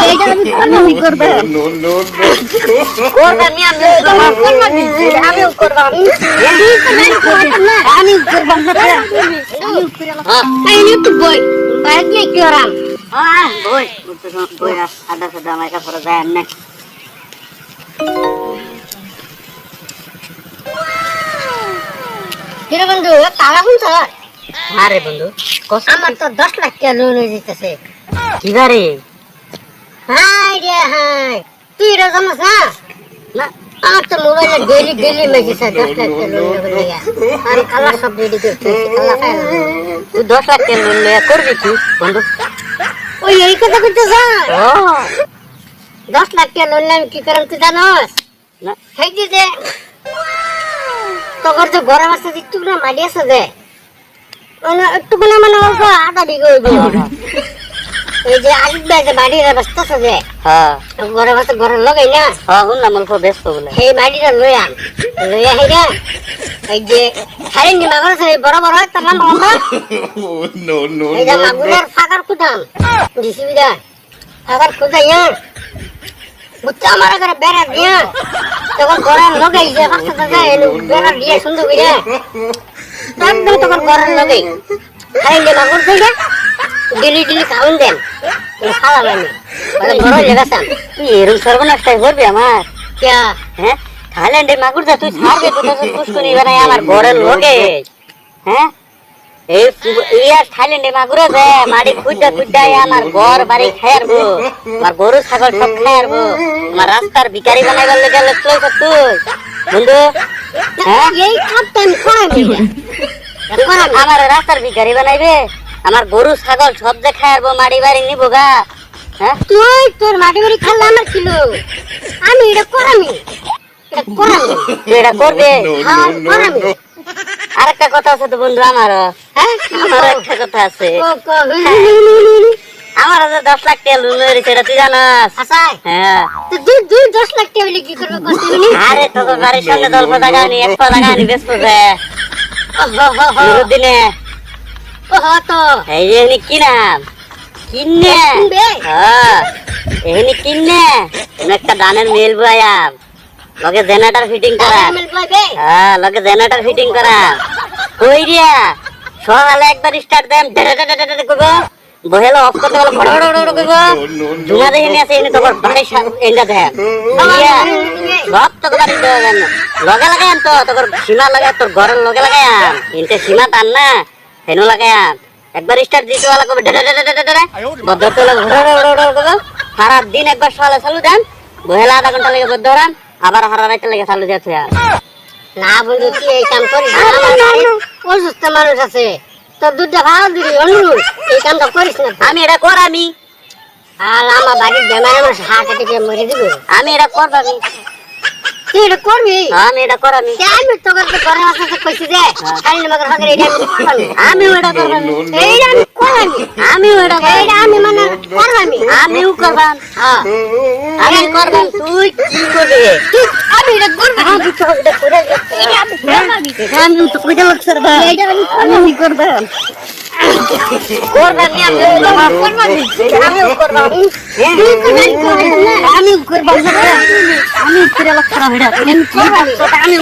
এইটা আমি করব No, no, no. করবেন নি আমি আমিও করব আমি করব না আমি তো বই বাইরে কি করাম বই বই আদা সাদা আমার কাছে যায় না কিরে বন্ধু তালা শুনছ আরে বন্ধু আমার তো 10 লাখ টাকা লোন হয়ে যেতেছে কি রে হাই রে হাই তুই রে জানাস না আমার তো মোবাইলে ডেইলি মেসেজ আছে 10 লাখ টাকা লোন লাগে আমি খালা সব রেডি করতে খালা খাই না তুই 10 লাখ টাকা লোন লয়া করবি কি বন্ধু ওই এই কথা কইতে যা ও 10 লাখ টাকা লোন আমি কি করব তুই জানোস না হেই যে তোর যে ঘর আছে একটু না মাটি আছে যে মানে একটু না মানে অল্প আটা দিকে হইব এই যে আলিক ভাই যে বাড়ির ব্যস্ত আছে যে হ্যাঁ ঘরে বসে ঘরে লাগাই না হ্যাঁ হুন না মলফ ব্যস্ত বলে এই বাড়িটা লইয়া হেরা এই যে খালি নি মাগর আছে বড় বড় তার নাম লম্বা Oh, no, no, এই যে no, মাগুরের no. ফাকার কুদাম ডিসিবিদা ফাকার কুদাইয়া বুঝতে আমার ঘরে বেড়া দিয়া তখন ঘরে লাগাই যে রাস্তা যায় বেড়া দিয়ে সুন্দর করে একদম তখন ঘরে লাগাই খালি নি মাগুর থেকে ডেলি খাওয়ান দেন খাওয়া লাগে মানে বড় লেগাছাম তুই এরকম সর্বনাশটাই করবি আমার কে হ্যাঁ থাইল্যান্ডের মাগুর যা তুই ছাড়বে তো পুষ্করি বানাই আমার ঘরের লোকে হ্যাঁ এই ইয়ার থাইল্যান্ডের মাগুরে যে মাটি খুঁজা আমার ঘর বাড়ি খায়ারবো আমার গরু ছাগল সব খায়ারবো আমার রাস্তার ভিখারি বানাইবার গেলে তুই বন্ধু হ্যাঁ এই কাজটা আমি করাইবি আমার রাস্তার ভিখারি বানাইবে আমার গরু ছাগল সব যে খায়ারবো মাটি বাড়ি নিবো গা হ্যাঁ তুই তোর মাটি বাড়ি খাল্লা আমার ছিল আমি এটা করামি এটা করবে হ্যাঁ করামি আরেকটা কথা আছে তো বন্ধু আমার হ্যাঁ আমার একটা কথা আছে আমার 10 লাখ টাকা লোন হয়েছে এটা তুই জানাস হ্যাঁ তুই 10 লাখ টাকা কি করবে আরে তোর বাড়ির সামনে দলপা টাকা নি 1 টাকা নি বেশ করবে দিনে তো এই যে কি নাম কিনে হ্যাঁ এখানে কিনে একটা ধানের মেল বয়াম লগে জেনারেটর ফিটিং করা হ্যাঁ লগে জেনারেটর ফিটিং করা কই রিয়া সকালে একবার স্টার্ট দেন করব বহেলো অফ করতে বলে বড় করব ধুনা দেখে নিয়ে আসে এনে তোর বাড়ি এন্ডা দেখ রিয়া সব তো বাড়ি দেন লগে লাগাম তো তোর সীমা লাগা তোর ঘরের লগে লাগাম ইনতে সীমা টান না হেনো লাগাম একবার স্টার্ট দিতে वाला কবে বদ্ধ তো লাগা সারা দিন একবার সকালে চালু দেন বহেলা আধা ঘন্টা লাগে বদ্ধ রান আবার হারা রাইতে লাগে চালু যাচ্ছে না বন্ধু তুই এই কাম করিস না অসুস্থ মানুষ আছে তোর দুধটা ভালো দিবি অনুরোধ এই কামটা করিস না আমি এটা করামি আর আমার বাড়ির বেমার আমার হার্ট অ্যাটাকে মরে দিব আমি এটা করবামি তুই এটা করবি আমি এটা করামি আমি তোকে ঘরে আসতে কইছি যে খালি মগর হগরে এটা আমি এটা করবামি এইটা আমি করামি আমি এটা এইটা আমি মানে করবামি আমিও করবাম হ্যাঁ আমি করবাম তুই কি করবি আমি এটা করব আমি তো এটা করে এটা আমি করবামি আমি তো কইতে লাগছর ভাই এটা আমি করবাম করবামি আমি করবামি আমিও করবাম আমি করবাম আমি করে লাগছর ভাই আমি